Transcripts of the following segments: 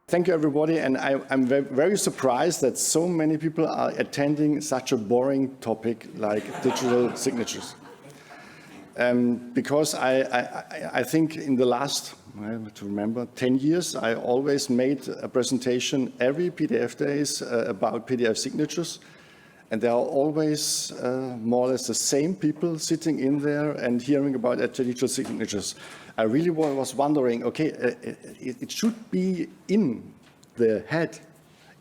Thank you, everybody, and I'm very surprised that so many people are attending such a boring topic like digital signatures. Because I think in the last, I have to remember, 10 years, I always made a presentation every PDF days about PDF signatures. And there are always more or less the same people sitting in there and hearing about digital signatures. I really was wondering, okay, it should be in the head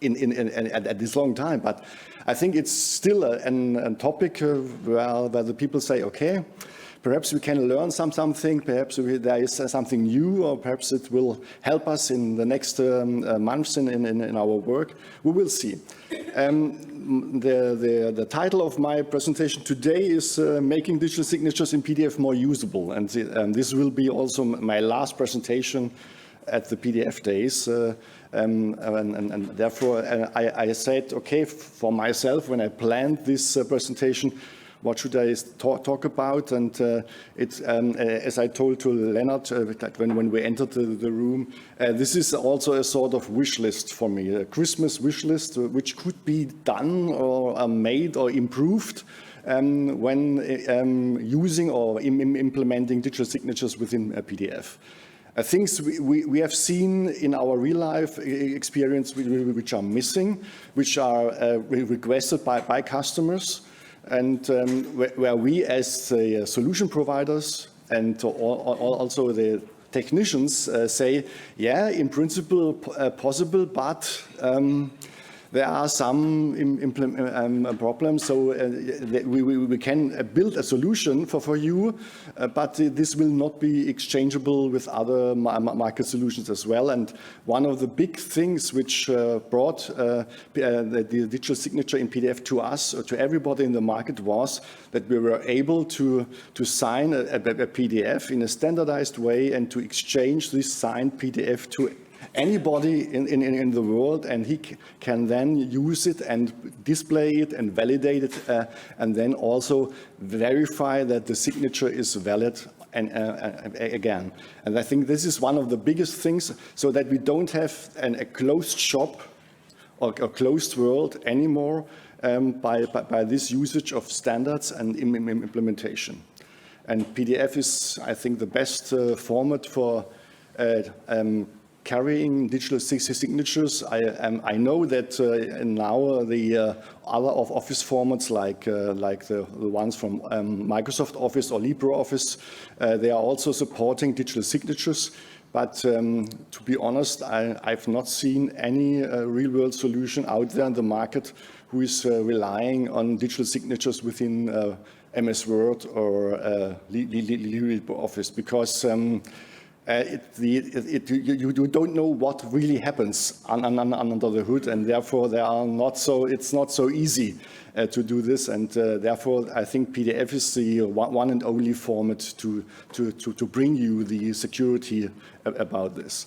at this long time, but I think it's still a topic where the people say, okay, perhaps we can learn something, perhaps there is something new, or perhaps it will help us in the next months in our work. We will see. The title of my presentation today is Making Digital Signatures in PDF More Usable. And this will be also my last presentation at the PDF days. And therefore, I said, okay, for myself, when I planned this presentation, what should I talk about? And as I told to Leonard when we entered the room, this is also a sort of wish list for me, a Christmas wish list, which could be done or made or improved when using or implementing digital signatures within a PDF. Things we have seen in our real life experience which are missing, which are requested by customers, and where we as the solution providers and also the technicians say, yeah, in principle possible, but there are some problems, so we can build a solution for you, but this will not be exchangeable with other market solutions as well. And one of the big things which brought the digital signature in PDF to us, or to everybody in the market, was that we were able to sign a PDF in a standardized way and to exchange this signed PDF to anybody in the world, and he can then use it and display it and validate it, and then also verify that the signature is valid and again. And I think this is one of the biggest things, so that we don't have a closed shop or a closed world anymore by this usage of standards and implementation. And PDF is, I think, the best format for carrying digital signatures. I know that now the other Office formats like the ones from Microsoft Office or LibreOffice, they are also supporting digital signatures. But to be honest, I've not seen any real-world solution out there in the market who is relying on digital signatures within MS Word or LibreOffice, because you don't know what really happens under the hood, and therefore it's not so easy to do this, and therefore I think PDF is the one and only format to bring you the security about this.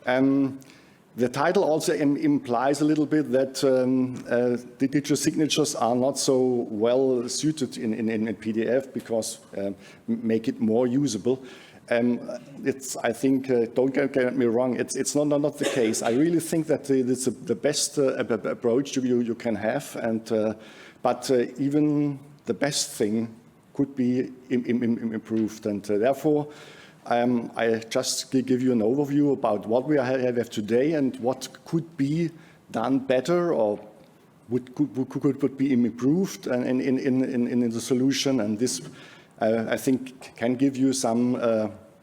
The title also implies a little bit that the digital signatures are not so well suited in PDF, because make it more usable. I think, don't get me wrong, it's not the case. I really think that it's the best approach you can have, but even the best thing could be improved, and therefore I just give you an overview about what we have today and what could be done better or could be improved in the solution, and this I think can give you some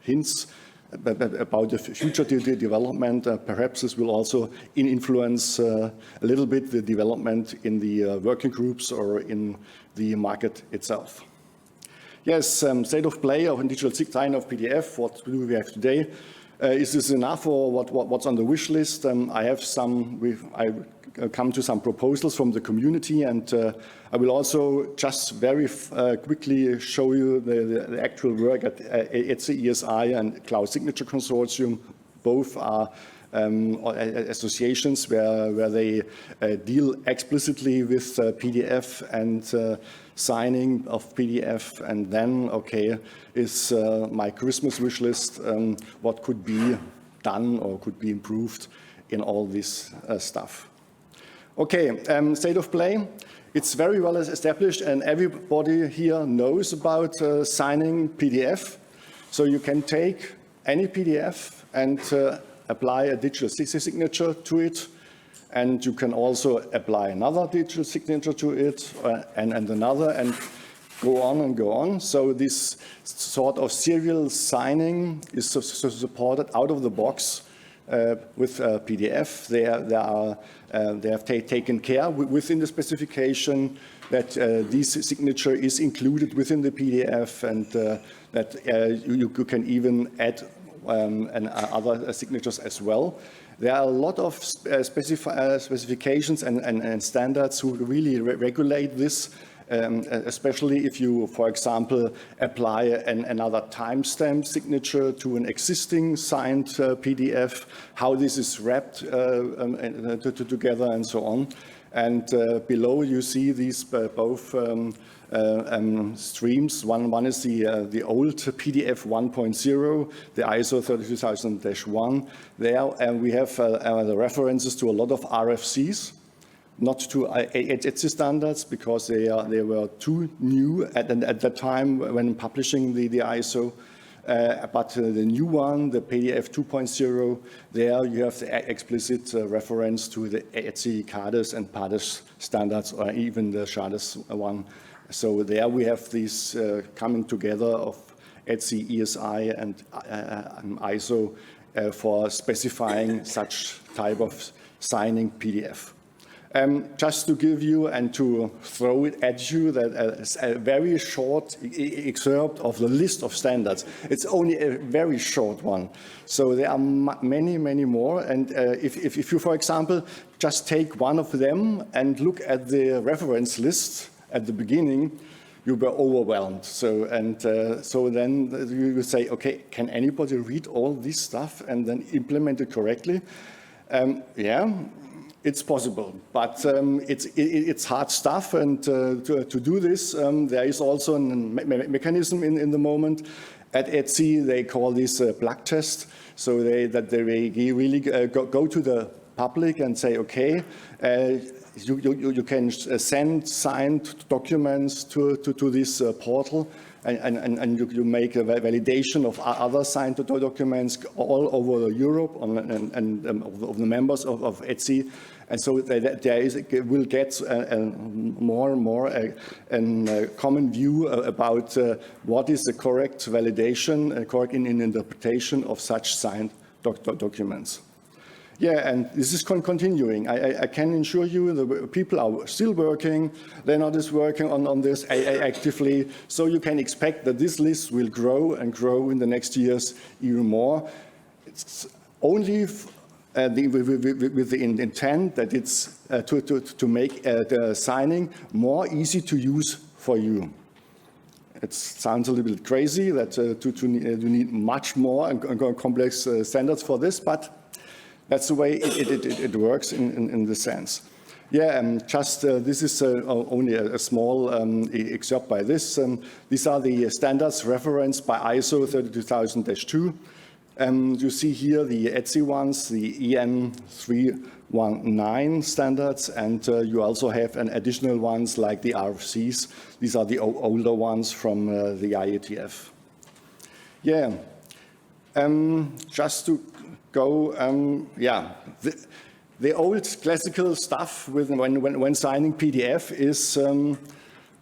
hints about the future development. Perhaps this will also influence a little bit the development in the working groups or in the market itself. Yes, state of play of digital sign of PDF. What do we have today? Is this enough, or what's on the wish list? I come to some proposals from the community, and I will also just very quickly show you the actual work at the ESI and Cloud Signature Consortium. Both are associations where they deal explicitly with PDF and signing of PDF, and then, okay, is my Christmas wish list what could be done or could be improved in all this stuff. Okay, state of play. It's very well established, and everybody here knows about signing PDF. So you can take any PDF and apply a digital signature to it. And you can also apply another digital signature to it and another, and go on and go on. So this sort of serial signing is supported out of the box with PDF. They have taken care within the specification that this signature is included within the PDF, and that you can even add other signatures as well. There are a lot of specifications and standards who really regulate this, especially if you, for example, apply another timestamp signature to an existing signed PDF, how this is wrapped together and so on. And below you see these both streams. One is the old PDF 1.0, the ISO 32000-1. There we have the references to a lot of RFCs, not to ETSI standards, because they were too new at that time when publishing the ISO. But the new one, the PDF 2.0, there you have the explicit reference to the ETSI, CADES, and PADES standards, or even the SHADES one. So there we have these coming together of ETSI, ESI, and ISO for specifying such type of signing PDF. Just to give you and to throw it at you, that a very short excerpt of the list of standards. It's only a very short one. So there are many, many more. And if you, for example, just take one of them and look at the reference list at the beginning, you were overwhelmed. So then you say, okay, can anybody read all this stuff and then implement it correctly? Yeah. It's possible, but it's hard stuff, and to do this, there is also a mechanism in the moment. At ETSI, they call this a plug test, so that they really go to the public and say, okay, you can send signed documents to this portal, and you make a validation of other signed documents all over Europe and of the members of ETSI. And so we'll get more and more a common view about what is the correct validation, correct interpretation of such signed documents. Yeah, and this is continuing. I can assure you the people are still working. Leonard is working on this actively. So you can expect that this list will grow and grow in the next years even more. It's only with the intent that it's to make the signing more easy to use for you. It sounds a little bit crazy that you need much more and complex standards for this, but that's the way it works in the sense. Yeah, this is only a small excerpt by this. These are the standards referenced by ISO 32000-2. You see here the ETSI ones, the EN 319 standards, and you also have additional ones like the RFCs. These are the older ones from the IETF. Yeah, just to go, yeah, the old classical stuff when signing PDF is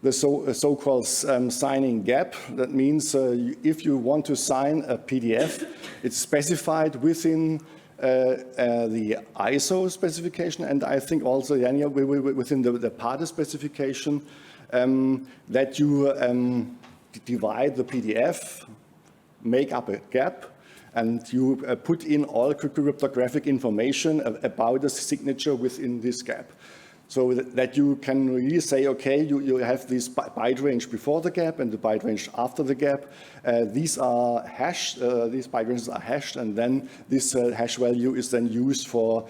the so-called signing gap. That means if you want to sign a PDF, it's specified within the ISO specification, and I think also within the PADES specification, that you divide the PDF, make up a gap, and you put in all cryptographic information about the signature within this gap. So that you can really say, okay, you have this byte range before the gap and the byte range after the gap. These are hashed, these byte ranges are hashed, and then this hash value is then used for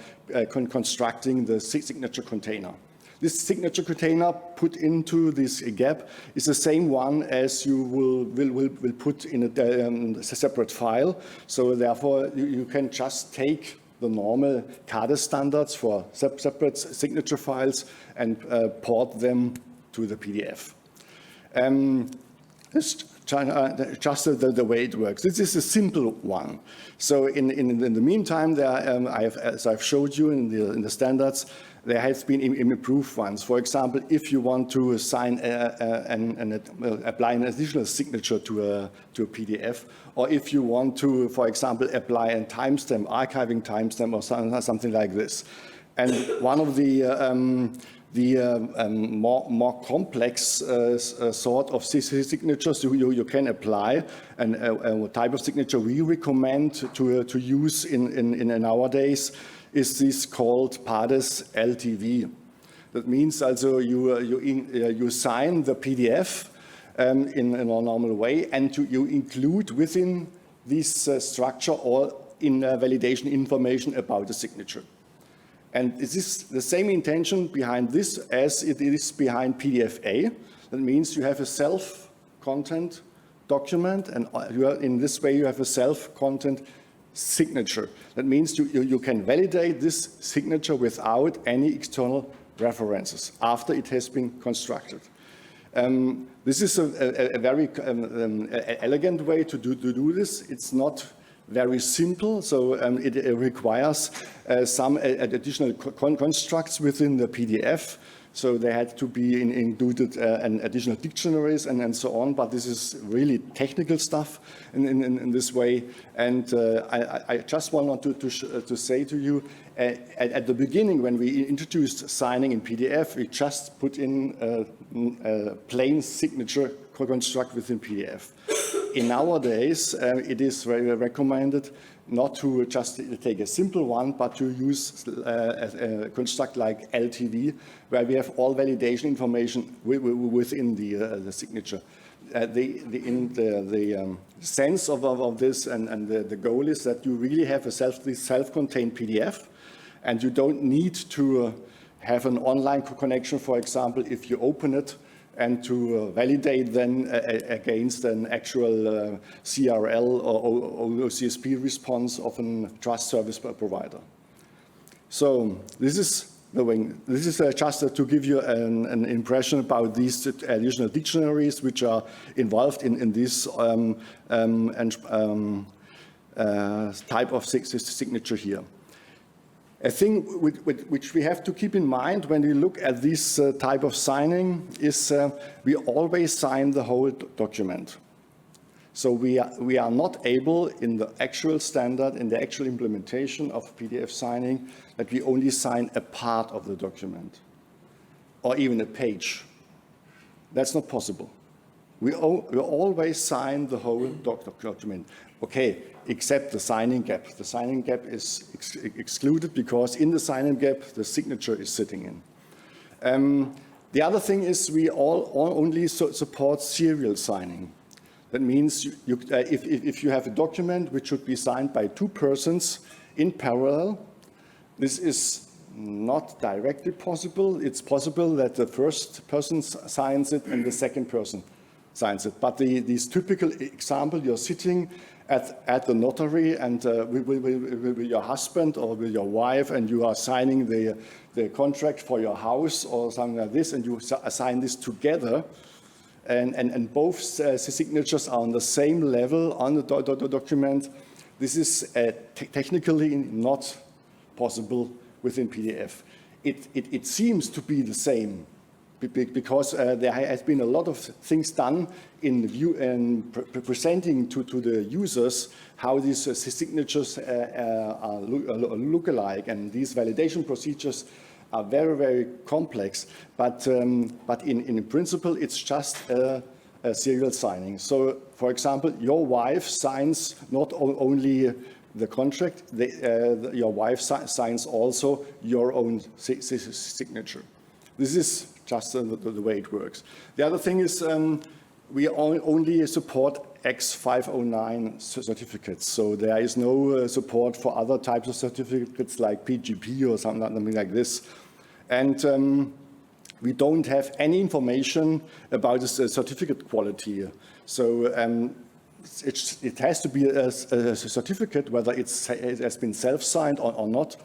constructing the signature container. This signature container put into this gap is the same one as you will put in a separate file. So therefore, you can just take the normal CADE standards for separate signature files and port them to the PDF. This just the way it works. This is a simple one. So in the meantime, as I've showed you in the standards, there has been improved ones. For example, if you want to assign apply an additional signature to a PDF, or if you want to, for example, apply a timestamp, archiving timestamp, or something like this. And one of the more complex sort of signatures you can apply, and a type of signature we recommend to use in nowadays is this called PADES LTV. That means also you sign the PDF in a normal way, and you include within this structure all validation information about the signature. And it is the same intention behind this as it is behind PDF-A. That means you have a self-content document, and in this way you have a self-content signature. That means you can validate this signature without any external references after it has been constructed. This is a very elegant way to do this. It's not very simple, so it requires some additional constructs within the PDF. So they had to be included additional dictionaries and so on, but this is really technical stuff in this way. And I just wanted to say to you, at the beginning when we introduced signing in PDF, we just put in a plain signature construct within PDF. In nowadays, it is very recommended not to just take a simple one, but to use a construct like LTV, where we have all validation information within the signature. The sense of this and the goal is that you really have a self-contained PDF, and you don't need to have an online connection, for example, if you open it, and to validate then against an actual CRL or OCSP response of a trust service provider. So this is the way. This is just to give you an impression about these additional dictionaries which are involved in this type of signature here. A thing which we have to keep in mind when we look at this type of signing is we always sign the whole document. So we are not able in the actual standard, in the actual implementation of PDF signing, that we only sign a part of the document or even a page. That's not possible. We always sign the whole document. Okay, except the signing gap. The signing gap is excluded because in the signing gap, the signature is sitting in. The other thing is we only support serial signing. That means if you have a document which should be signed by two persons in parallel, this is not directly possible. It's possible that the first person signs it and the second person signs it. But this typical example, you're sitting at the notary and with your husband or with your wife, and you are signing the contract for your house or something like this, and you sign this together, and both signatures are on the same level on the document. This is technically not possible within PDF. It seems to be the same, because there has been a lot of things done in presenting to the users how these signatures look alike, and these validation procedures are very, very complex. But in principle, it's just a serial signing. So, for example, your wife signs not only the contract, your wife signs also your own signature. This is just the way it works. The other thing is we only support X509 certificates. So there is no support for other types of certificates like PGP or something like this. And we don't have any information about the certificate quality. So it has to be a certificate, whether it has been self-signed or not.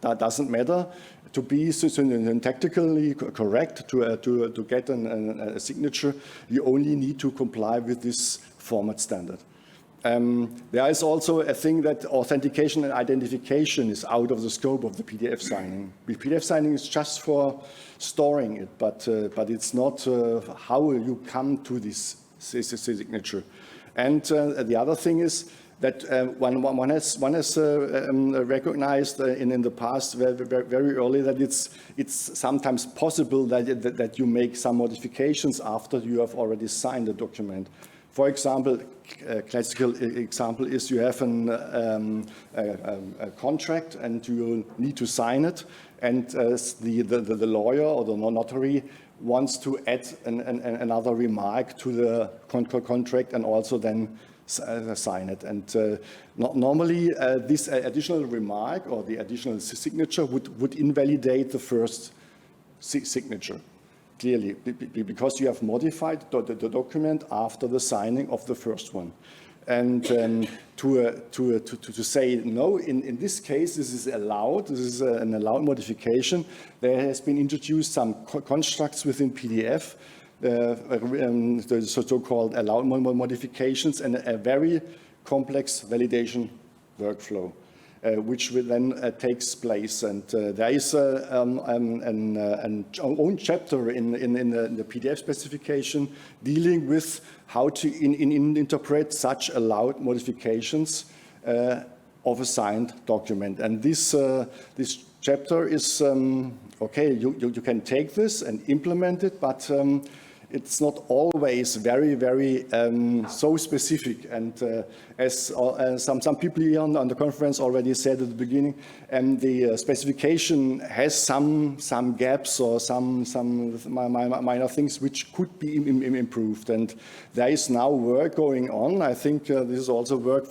That doesn't matter. To be syntactically correct, to get a signature, you only need to comply with this format standard. There is also a thing that authentication and identification is out of the scope of the PDF signing. PDF signing is just for storing it, but it's not how you come to this signature. And the other thing is that one has recognized in the past very early that it's sometimes possible that you make some modifications after you have already signed the document. For example, a classical example is you have a contract and you need to sign it, and the lawyer or the notary wants to add another remark to the contract and also then sign it. And normally this additional remark or the additional signature would invalidate the first signature. Clearly, because you have modified the document after the signing of the first one. And to say no, in this case, this is allowed, this is an allowed modification. There has been introduced some constructs within PDF, the so-called allowed modifications, and a very complex validation workflow. Which will then takes place, and there is an own chapter in the PDF specification dealing with how to interpret such allowed modifications of a signed document. And this chapter is okay. You can take this and implement it, but it's not always very so specific. And as some people here on the conference already said at the beginning, the specification has some gaps or some minor things which could be improved. And there is now work going on. I think this is also work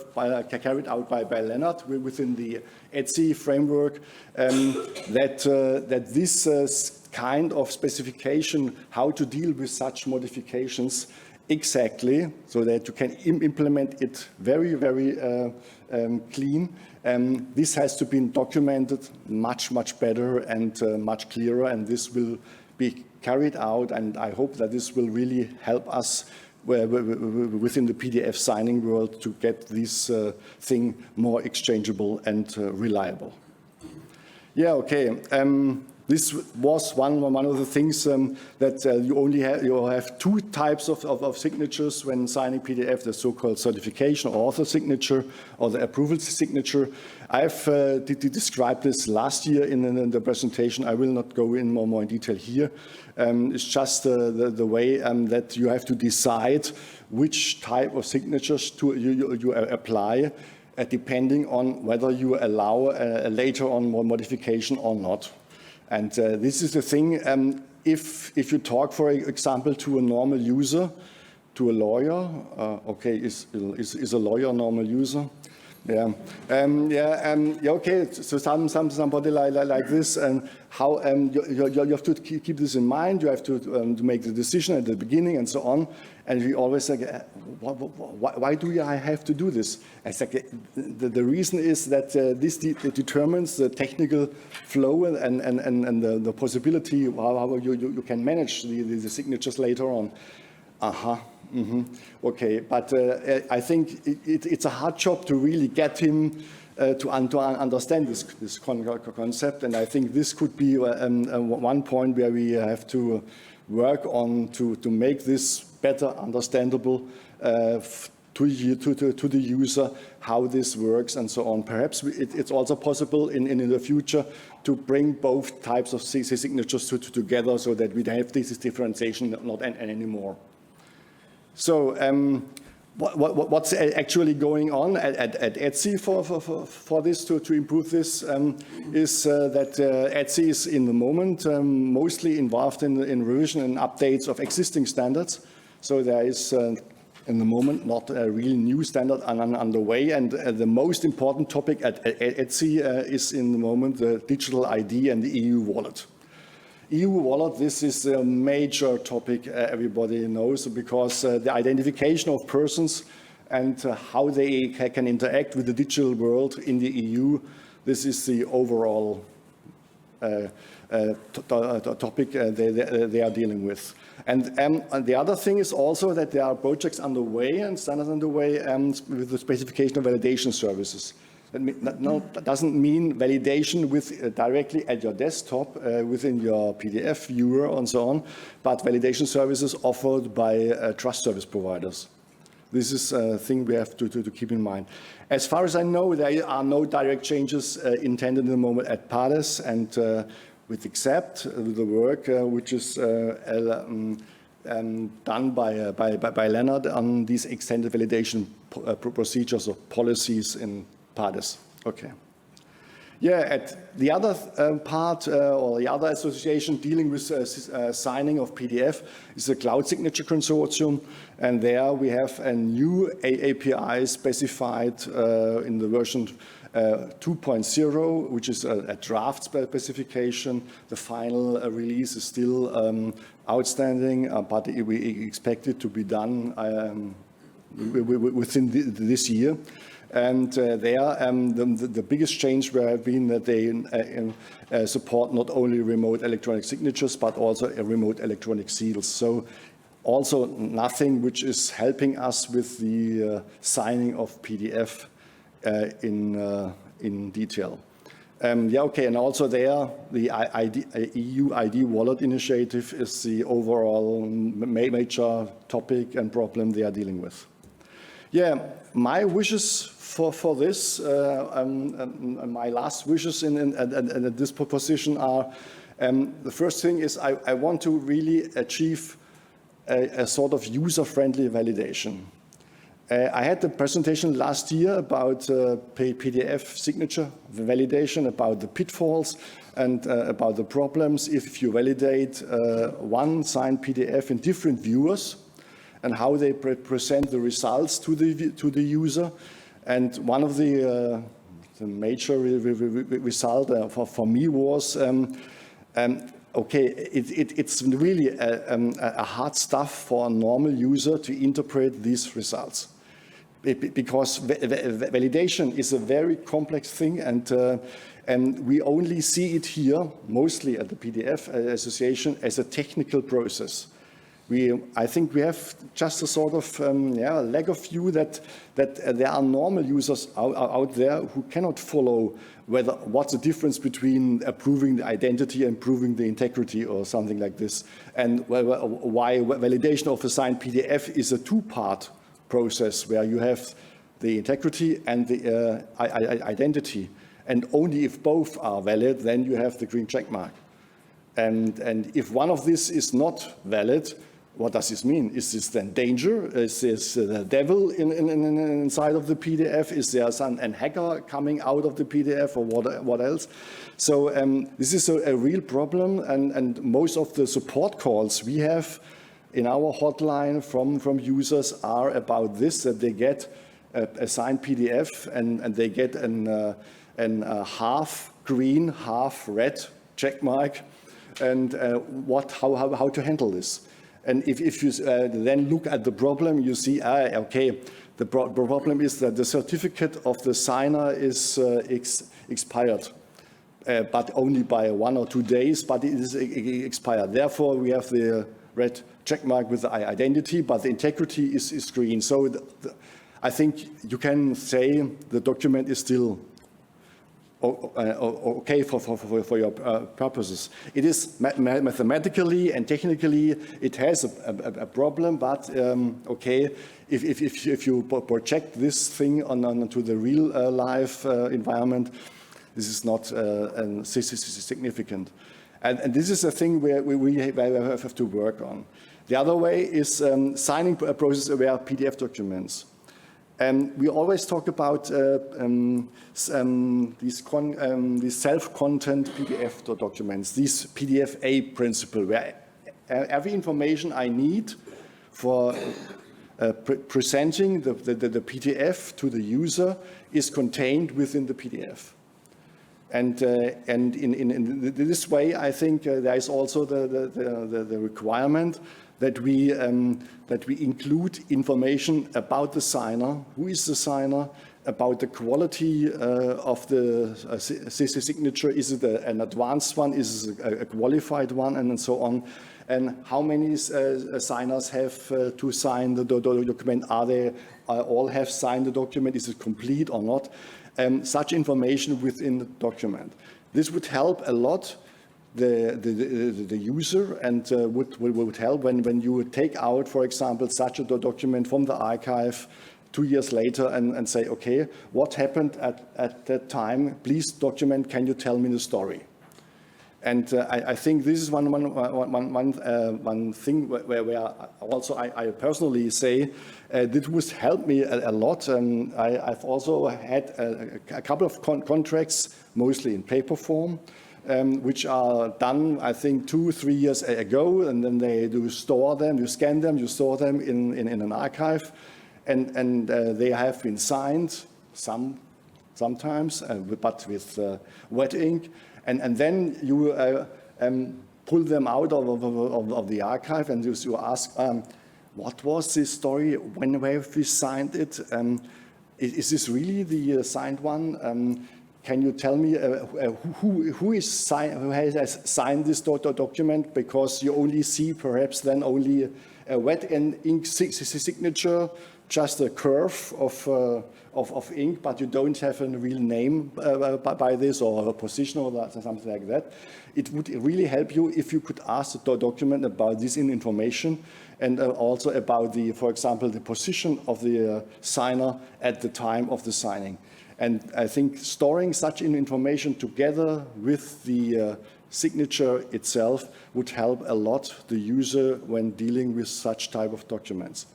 carried out by Leonard within the ETSI framework, that this kind of specification, how to deal with such modifications exactly, so that you can implement it very clean. This has to be documented much better and much clearer, and this will be carried out, and I hope that this will really help us within the PDF signing world to get this thing more exchangeable and reliable. Yeah, okay. This was one of the things that you have two types of signatures when signing PDF, the so-called certification or author signature or the approval signature. I've described this last year in the presentation. I will not go in more in detail here. It's just the way that you have to decide which type of signatures you apply, depending on whether you allow later on more modification or not. And this is the thing, if you talk, for example, to a normal user, to a lawyer, okay, is a lawyer a normal user? Yeah, okay, so somebody like this, and how you have to keep this in mind, you have to make the decision at the beginning and so on, and we always say, why do I have to do this? I say, the reason is that this determines the technical flow and the possibility how you can manage the signatures later on. Okay, but I think it's a hard job to really get him to understand this concept, and I think this could be one point where we have to work on to make this better understandable to the user, how this works and so on. Perhaps it's also possible in the future to bring both types of signatures together so that we have this differentiation not anymore. So what's actually going on at ETSI for this to improve this is that ETSI is in the moment mostly involved in revision and updates of existing standards. So there is in the moment not a really new standard underway, and the most important topic at ETSI is in the moment the digital ID and the EU wallet. EU wallet, this is a major topic everybody knows, because the identification of persons and how they can interact with the digital world in the EU. This is the overall topic they are dealing with. And the other thing is also that there are projects underway and standards underway with the specification of validation services. That doesn't mean validation with directly at your desktop within your PDF viewer and so on, but validation services offered by trust service providers. This is a thing we have to keep in mind. As far as I know, there are no direct changes intended at the moment at PADES, and with except the work which is done by Leonard on these extended validation procedures or policies in PADES. Okay. Yeah, at the other part or the other association dealing with signing of PDF is the Cloud Signature Consortium, and there we have a new API specified in the version 2.0, which is a draft specification. The final release is still outstanding, but we expect it to be done within this year. And there, the biggest change will have been that they support not only remote electronic signatures, but also remote electronic seals. So also nothing which is helping us with the signing of PDF in detail. Yeah, okay, and also there, the EU ID wallet initiative is the overall major topic and problem they are dealing with. Yeah, my wishes for this, my last wishes in this proposition are, the first thing is I want to really achieve a sort of user-friendly validation. I had the presentation last year about PDF signature validation, about the pitfalls and about the problems if you validate one signed PDF in different viewers and how they present the results to the user. And one of the major result for me was, okay, it's really a hard stuff for a normal user to interpret these results. Because validation is a very complex thing, and we only see it here, mostly at the PDF Association, as a technical process. I think we have just a sort of lack of view that there are normal users out there who cannot follow what's the difference between approving the identity and proving the integrity or something like this, and why validation of a signed PDF is a two-part process where you have the integrity and the identity, and only if both are valid, then you have the green check mark. And if one of these is not valid, what does this mean? Is this then danger? Is this the devil inside of the PDF? Is there a hacker coming out of the PDF, or what else? So this is a real problem, and most of the support calls we have in our hotline from users are about this, that they get a signed PDF and they get a half green, half red check mark, and how to handle this. And if you then look at the problem, you see, okay, the problem is that the certificate of the signer is expired, but only by 1 or 2 days, but it is expired. Therefore, we have the red check mark with the identity, but the integrity is green. So I think you can say the document is still okay for your purposes. It is mathematically and technically, it has a problem, but okay, if you project this thing onto the real life environment, this is not significant. And this is a thing where we have to work on. The other way is signing a process-aware PDF documents. And we always talk about these self-content PDF documents, these PDF-A principle, where every information I need for presenting the PDF to the user is contained within the PDF. And in this way, I think there is also the requirement that we include information about the signer, who is the signer, about the quality of the signature. Is it an advanced one? Is it a qualified one? And so on. And how many signers have to sign the document? Are they all have signed the document? Is it complete or not? Such information within the document. This would help a lot the user, and would help when you would take out, for example, such a document from the archive 2 years later and say, okay, what happened at that time? Please document, can you tell me the story? And I think this is one thing where also I personally say this would help me a lot. And I've also had a couple of contracts, mostly in paper form, which are done, I think, 2-3 years ago, and then they do store them, you scan them, you store them in an archive, and they have been signed sometimes, but with wet ink. And then you pull them out of the archive, and you ask, what was this story? When have we signed it? Is this really the signed one? Can you tell me who has signed this document? Because you only see perhaps then only a wet ink signature, just a curve of ink, but you don't have a real name by this, or a position or something like that. It would really help you if you could ask the document about this information, and also about for example, the position of the signer at the time of the signing. And I think storing such information together with the signature itself would help a lot the user when dealing with such type of documents.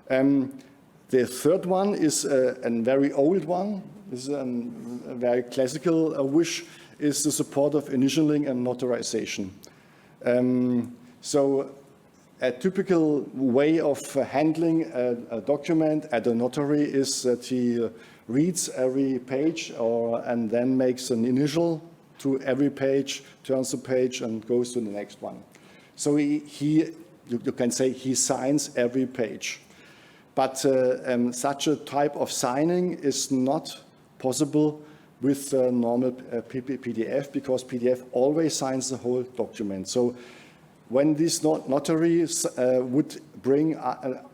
The third one is a very old one. This is a very classical wish, is the support of initialing and notarization. So a typical way of handling a document at a notary is that he reads every page and then makes an initial to every page, turns the page and goes to the next one. So you can say he signs every page. But such a type of signing is not possible with normal PDF, because PDF always signs the whole document. So when this notary would bring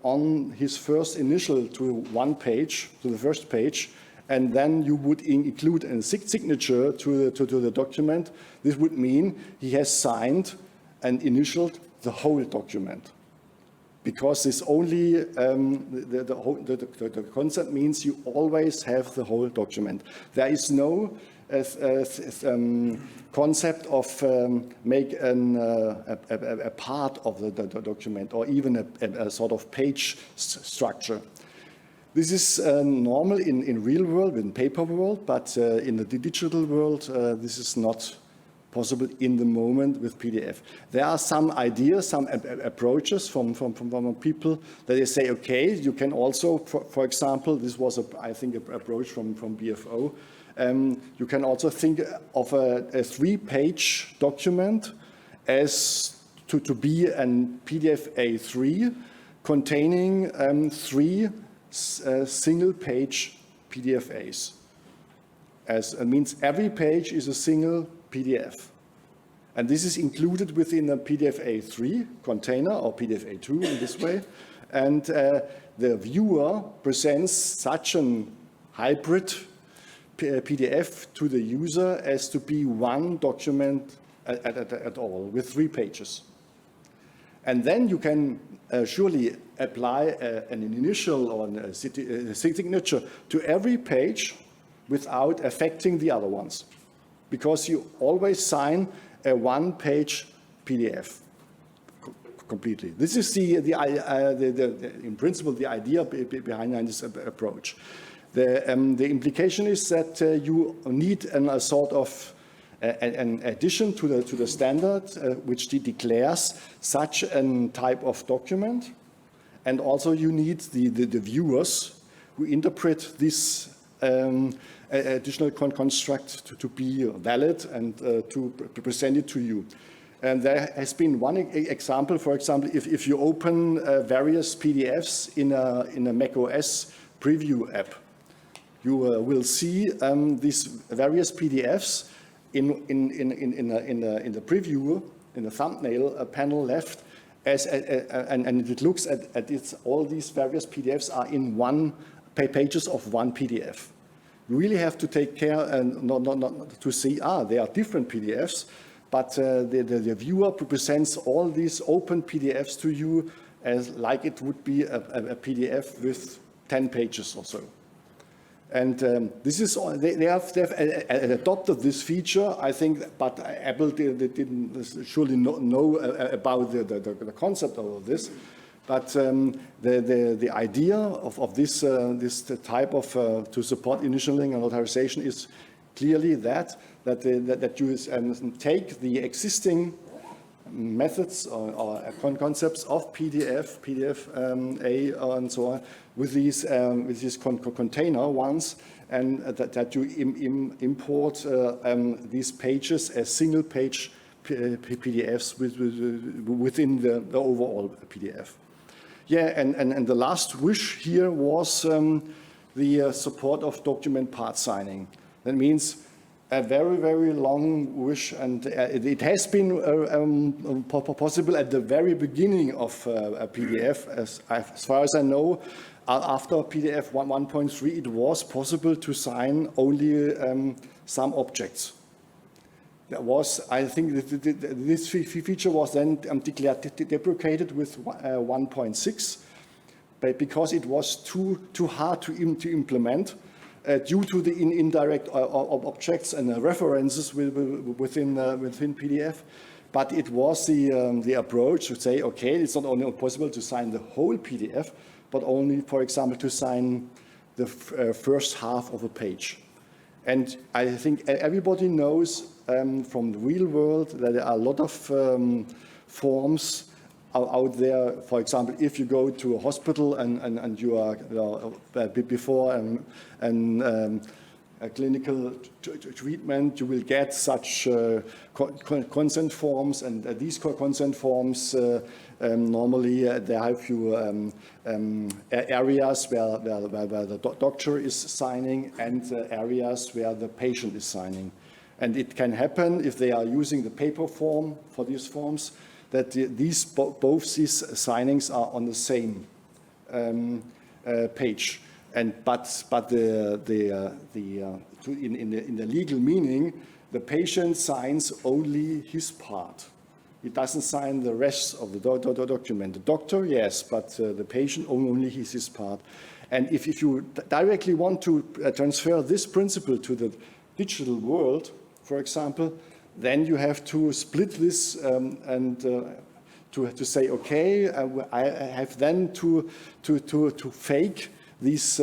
on his first initial to one page, to the first page, and then you would include a signature to the document, this would mean he has signed and initialed the whole document. Because this only, the concept means you always have the whole document. There is no concept of make a part of the document, or even a sort of page structure. This is normal in real world, in paper world, but in the digital world, this is not possible in the moment with PDF. There are some ideas, some approaches from people that they say, okay, you can also, for example, this was, I think, an approach from BFO, you can also think of a 3-page document as to be a PDF A3 containing 3 single-page PDFs. As it means every page is a single PDF. And this is included within a PDF A3 container, or PDF A2 in this way. And the viewer presents such a hybrid PDF to the user as to be one document at all, with 3 pages. And then you can surely apply an initial or a signature to every page without affecting the other ones, because you always sign a 1-page PDF completely. This is in principle the idea behind this approach. The implication is that you need a sort of an addition to the standard which declares such a type of document, and also you need the viewers who interpret this additional construct to be valid and to present it to you. And there has been one example, for example, if you open various PDFs in a macOS preview app, you will see these various PDFs in the preview, in the thumbnail panel left, and it looks at all these various PDFs are in pages of one PDF. You really have to take care and not to see, there are different PDFs, but the viewer presents all these open PDFs to you as like it would be a PDF with 10 pages or so. And this is they have adopted this feature, I think, but Apple didn't surely know about the concept of this. But the idea of this type of to support initialing and authorization is clearly that you take the existing methods or concepts of PDF, and so on, with these container ones, and that you import these pages as single page PDFs within the overall PDF. Yeah, and the last wish here was the support of document part signing. That means a very, very long wish, and it has been possible at the very beginning of a PDF. As far as I know, after PDF 1.3, it was possible to sign only some objects. That was, I think, this feature was then declared deprecated with 1.6, but because it was too hard to implement. Due to the indirect objects and references within PDF, but it was the approach to say, okay, it's not only possible to sign the whole PDF, but only, for example, to sign the first half of a page. And I think everybody knows from the real world that there are a lot of forms out there. For example, if you go to a hospital and you are before a clinical treatment, you will get such consent forms, and these consent forms normally they have you areas where the doctor is signing and areas where the patient is signing. And it can happen if they are using the paper form for these forms, that both these signings are on the same page, but in the legal meaning, the patient signs only his part. He doesn't sign the rest of the document. The doctor, yes, but the patient only his part. And if you directly want to transfer this principle to the digital world, for example, then you have to split this and to say, okay, I have then to fake this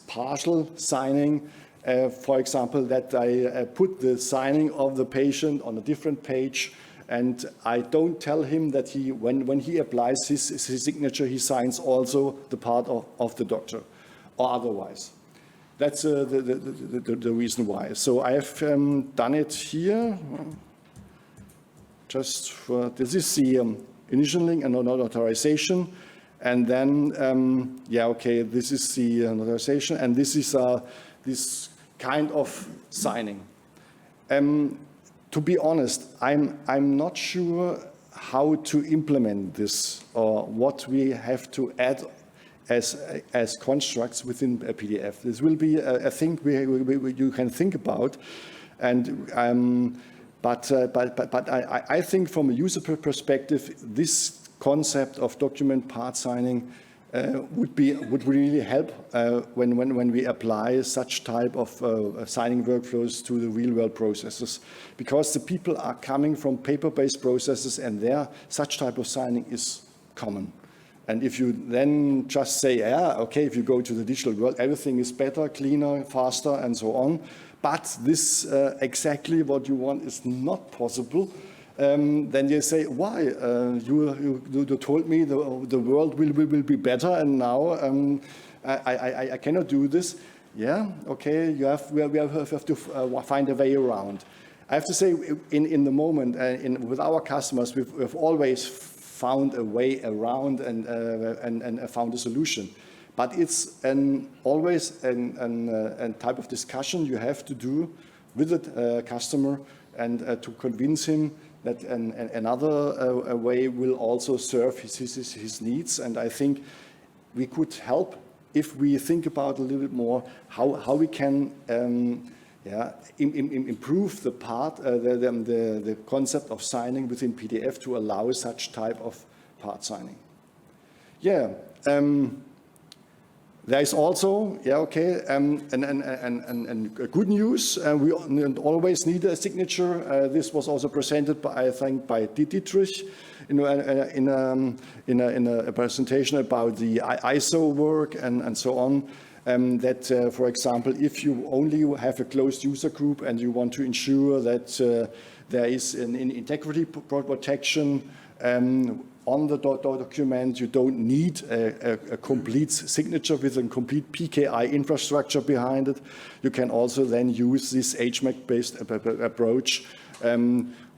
partial signing. For example, that I put the signing of the patient on a different page, and I don't tell him that when he applies his signature, he signs also the part of the doctor, or otherwise. That's the reason why. So I have done it here. Just for, this is the initialing and authorization. And then, this is the authorization. And this is this kind of signing. To be honest, I'm not sure how to implement this or what we have to add as constructs within a PDF. This will be a thing you can think about, and but I think from a user perspective, this concept of document part signing would really help when we apply such type of signing workflows to the real world processes, because the people are coming from paper-based processes, and there such type of signing is common. And if you then just say, okay, if you go to the digital world, everything is better, cleaner, faster, and so on, but this exactly what you want is not possible, then you say, why? You told me the world will be better, and now I cannot do this. Yeah, okay, we have to find a way around. I have to say, in the moment, with our customers, we've always found a way around and found a solution. But it's always a type of discussion you have to do with the customer and to convince him that another way will also serve his needs. And I think we could help if we think about a little bit more how we can improve the concept of signing within PDF to allow such type of part signing. Yeah. There is also, good news. We don't always need a signature. This was also presented by, I think, by Dietrich in a presentation about the ISO work and so on. That, for example, if you only have a closed user group and you want to ensure that there is an integrity protection on the document, you don't need a complete signature with a complete PKI infrastructure behind it. You can also then use this HMAC-based approach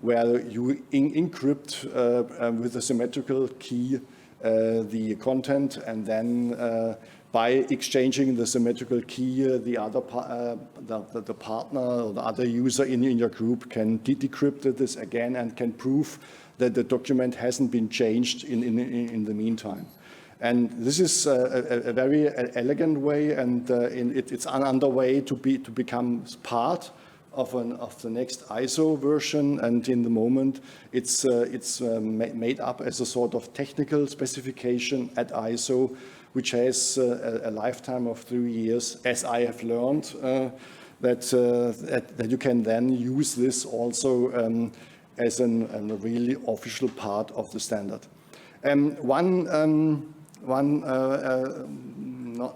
where you encrypt with a symmetrical key the content, and then by exchanging the symmetrical key, the other the partner or the other user in your group can decrypt this again and can prove that the document hasn't been changed in the meantime. And this is a very elegant way, and it's underway to become part of the next ISO version. And in the moment, it's made up as a sort of technical specification at ISO, which has a lifetime of 3 years, as I have learned, that you can then use this also as a really official part of the standard. One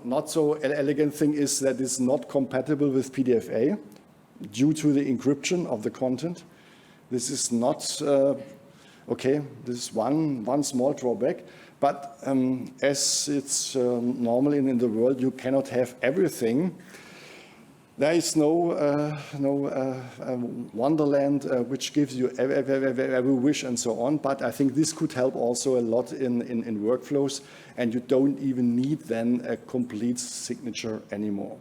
not so elegant thing is that it's not compatible with PDFA due to the encryption of the content. This is not okay. This is one small drawback. But as it's normally in the world, you cannot have everything. There is no wonderland which gives you every wish and so on. But I think this could help also a lot in workflows, and you don't even need then a complete signature anymore.